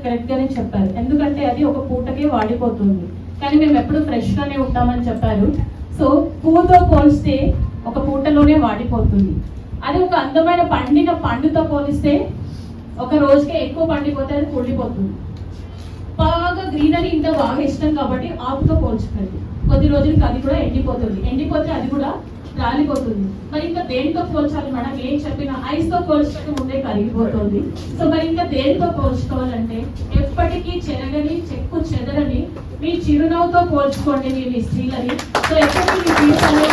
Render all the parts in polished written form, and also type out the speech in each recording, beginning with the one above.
Correct గానే చెప్పారు, ఎందుకంటే అది ఒక పూటకే వాడిపోతుంది, కానీ మేము ఎప్పుడు ఫ్రెష్ గానే ఉంటామని చెప్పారు. సో పువ్వుతో పోలిస్తే ఒక పూటలోనే వాడిపోతుంది. అది ఒక అందమైన పండిన పండుతో పోలిస్తే ఒక రోజుకే ఎక్కువ పండిపోతే అది కుళ్ళిపోతుంది. బాగా గ్రీనరీ ఇంకా బాగా ఇష్టం కాబట్టి ఆకుతో పోల్చుకోండి, కొద్ది రోజులకి అది కూడా ఎండిపోతుంది, ఎండిపోతే అది కూడా రాలిపోతుంది. మరి ఇంకా దేనితో పోల్చాలి మేడం? ఏం చెప్పినా ఐస్ తో పోల్చడం ముందే కరిగిపోతుంది. సో మరి ఇంకా దేనితో పోల్చుకోవాలంటే ఎప్పటికీ చెరగని చెక్కు చెదరని మీ చిరునవ్వుతో పోల్చుకోండి మీ స్త్రీలని. సో ఎప్పటికీ మీ జీవితంలో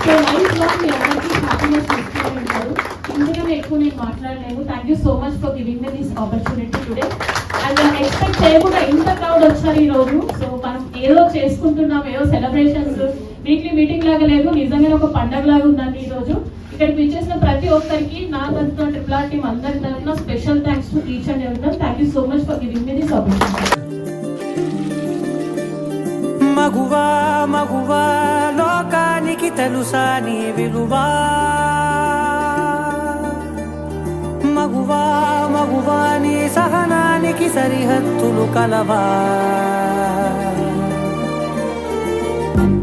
సో లైఫ్ లో మీ అందరికీ హ్యాపీనెస్ ఇస్తూనే ఉంటారు. ఇందుకనే ఎక్కువ నేను మాట్లాడలేను. Thank you so much for giving me this opportunity today. And expect చేయకుండా ఇంత క్రౌడ్ వచ్చారు ఈ రోజు. సో మనం ఏదో చేసుకుంటున్నాం, ఏదో సెలబ్రేషన్స్ వీక్లీ మీటింగ్ లాగా లేదు, నిజంగానే ఒక పండగ లాగా ఉందండి ఈ రోజు. ఇక్కడికి విచ్చేసిన ప్రతి ఒక్కరికి నా తరఫున ట్రిపుల్ ఆర్ టీమ్ అందరి తరఫున special thanks to each and every one. Thank you so much for giving me this opportunity. మగువా మగువా లోకానికి తెలుసా నీ విలువా, మగువా మగువా నీ సహనానికి సరిహద్దులు కలవా,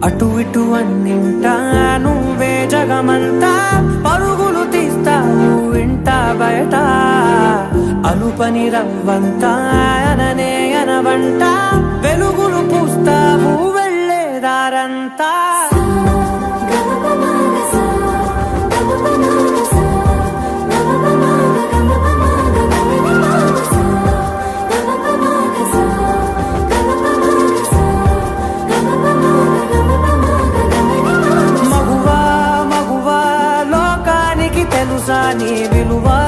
అటు ఇటు అన్నింటా నువ్వే జగమంతా, పరుగులు తీస్తావు ఇంట బయట, అలుపని రవ్వంతా అననే అనవంట, వెలుగులు పూస్తావు వెళ్ళేదారంతా. నీ విలువా,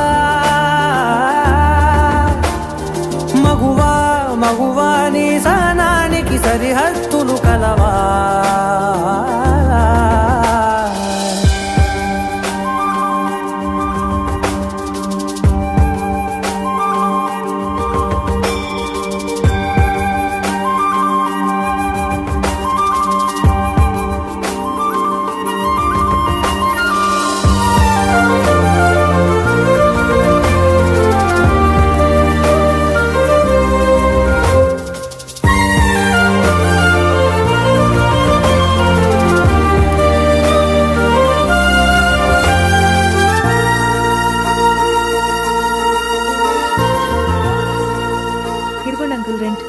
మగువా మగువా నీ సహనానికి సరిహద్దులు కలవా.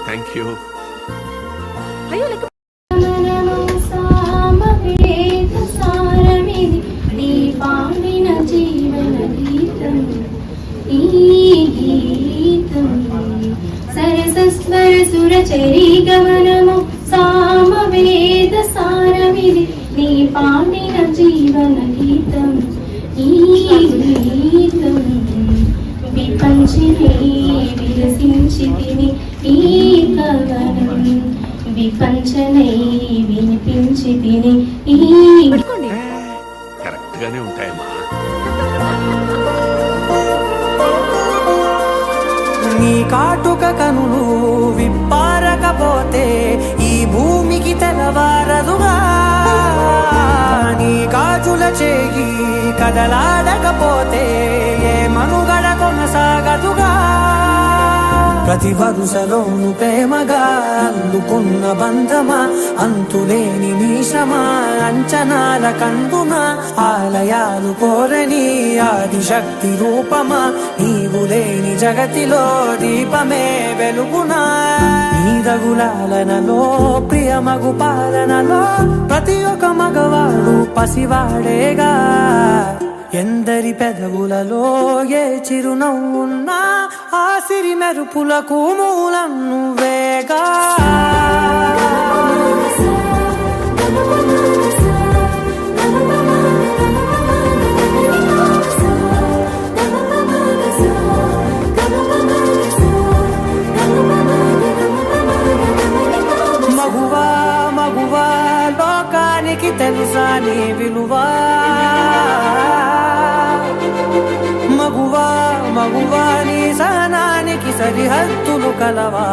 Thank you. సరసస్వర సురచరీ గమనము సామవేద సారమిది నీ పాడిన జీవన గీతం. ఈ గీతం విపంచిని విరసించితిని, ఈ కవనం విపంచనై వినిపించితిని. కరెక్ట్ గానే ఉంటాయమ్మా. నీ కాటుక కనులు విప్పారకపోతే ఈ భూమికి తెలవారదుగా, నీ గాజుల చేయి కదలాడకపోతే ఏ మనుగడ కొనసాగదుగా. ప్రతి వరుసలోను ప్రేమగా అల్లుకున్న బంధమా, అంతులేని మీషమా అంచనాల కందున, ఆలయాలు కోరని ఆదిశక్తి రూపమా, నీవు లేని జగతిలో దీపమే వెలుగునా. నీ రఘులాలనలో ప్రియమగు పాలనలో ప్రతి ఒక్క మగవాడు పసివాడేగా, ఎందరి పెదవులలో ఏ చిరునవ్వున్నా ఆ సిరి మెరుపులకు మూలం నువ్వేగా. మగువా మగువా లోకానికి తెలుసా నీ విలువా, మగువా మగువా నీ సహనానికి సరిహద్దులు కలవా.